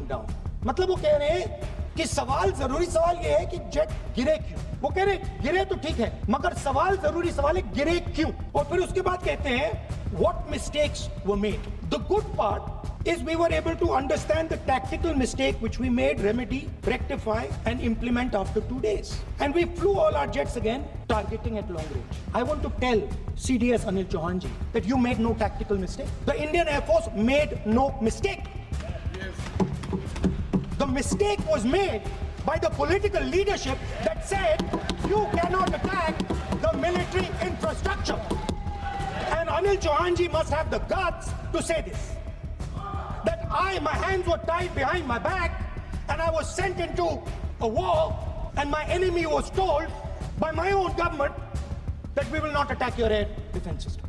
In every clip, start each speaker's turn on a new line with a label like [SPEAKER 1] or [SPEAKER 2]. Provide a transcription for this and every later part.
[SPEAKER 1] coming down. मतलब वो कह रहे हैं कि सवाल, जरूरी सवाल ये है कि जेट गिरे क्यों। वो कह रहे गिरे तो ठीक है, मगर सवाल, जरूरी सवाल है गिरे क्यों। और फिर उसके बाद कहते हैं what mistakes were made. The good part is we were able to understand the tactical mistake which we made, remedy, rectify and implement after 2 days. And we flew all our jets again, targeting at long range. I want to tell CDS Anil Chauhan ji that you made no tactical mistake. The Indian Air Force made no mistake. The mistake was made by the political leadership that said you cannot attack the military infrastructure. And Anil Chauhan ji must have the guts to say this. That my hands were tied behind my back and I was sent into a war and my enemy was told by my own government that we will not attack your air defense system.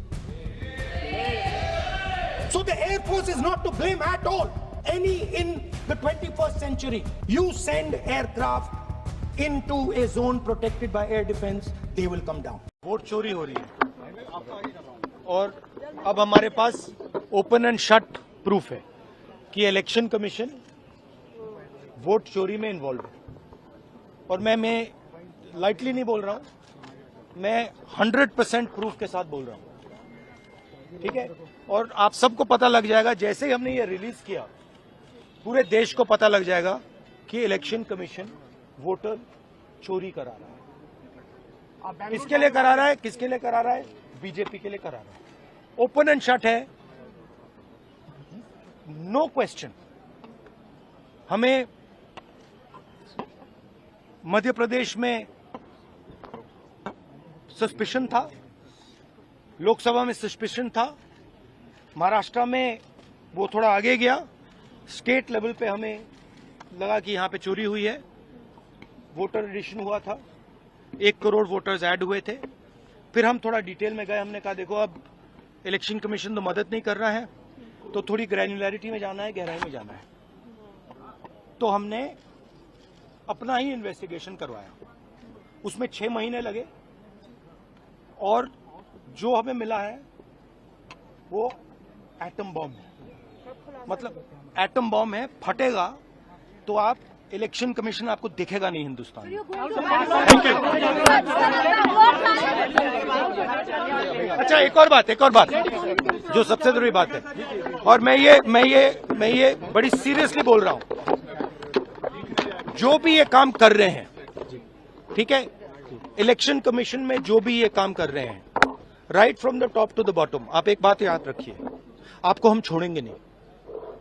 [SPEAKER 1] So the Air Force is not to blame at all. In the 21st century, you send aircraft into a zone protected by air defense, they will come down.
[SPEAKER 2] Vote चोरी हो रही है और अब हमारे पास open and shut proof है कि election commission vote चोरी में इन्वॉल्व है। और मैं लाइटली नहीं बोल रहा हूं, मैं 100% प्रूफ के साथ बोल रहा हूं, ठीक है। और आप सबको पता लग जाएगा, जैसे ही हमने ये रिलीज किया पूरे देश को पता लग जाएगा कि इलेक्शन कमीशन वोटर चोरी करा रहा है। किसके लिए करा रहा है, किसके लिए करा रहा है? बीजेपी के लिए करा रहा है। ओपन एंड शट है, नो क्वेश्चन। हमें मध्य प्रदेश में सस्पिशन था, लोकसभा में सस्पिशन था, महाराष्ट्र में वो थोड़ा आगे गया, स्टेट लेवल पे हमें लगा कि यहां पे चोरी हुई है। वोटर एडिशन हुआ था, 1 करोड़ वोटर्स ऐड हुए थे। फिर हम थोड़ा डिटेल में गए, हमने कहा देखो अब इलेक्शन कमीशन तो मदद नहीं कर रहा है, तो थोड़ी ग्रैन्युलैरिटी में जाना है, गहराई में जाना है। तो हमने अपना ही इन्वेस्टिगेशन करवाया, उसमें 6 महीने लगे और जो हमें मिला है वो एटम बॉम्ब है। मतलब एटम बॉम्ब है, फटेगा तो आप इलेक्शन कमीशन आपको दिखेगा नहीं हिंदुस्तान में। Thank you. अच्छा, एक और बात जो सबसे जरूरी बात है, और मैं ये बड़ी सीरियसली बोल रहा हूं, जो भी ये काम कर रहे हैं, ठीक है, इलेक्शन कमीशन में जो भी ये काम कर रहे हैं, right from the top to the bottom, आप एक बात याद रखिए, आपको हम छोड़ेंगे नहीं।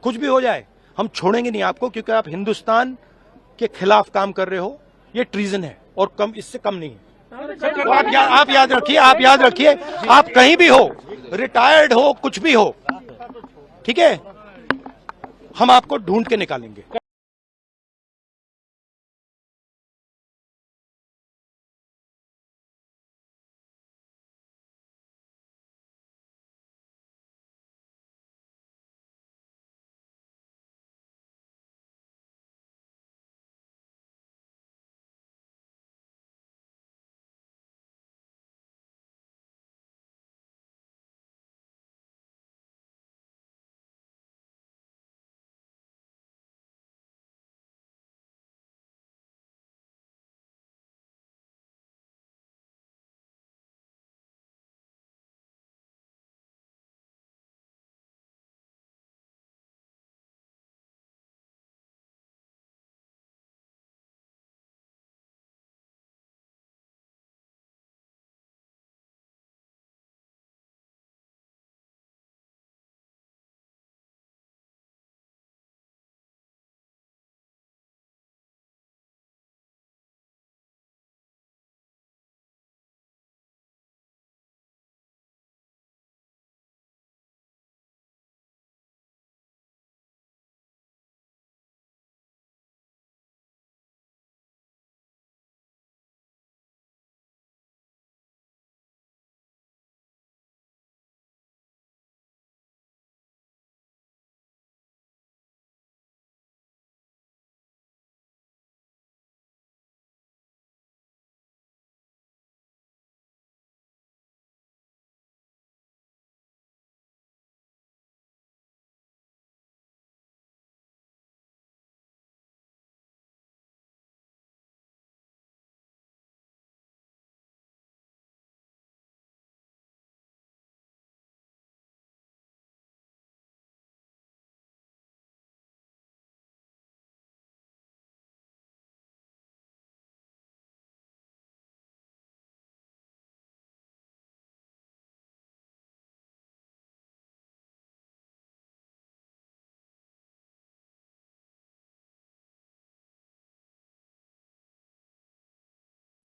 [SPEAKER 2] कुछ भी हो जाए हम छोड़ेंगे नहीं आपको, क्योंकि आप हिंदुस्तान के खिलाफ काम कर रहे हो। ये ट्रीजन है और कम, इससे कम नहीं है। तो आप याद रखिए, आप कहीं भी हो, रिटायर्ड हो, कुछ भी हो, ठीक है, हम आपको ढूंढ के निकालेंगे।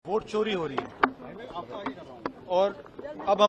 [SPEAKER 2] वोट चोरी हो रही है और अब हम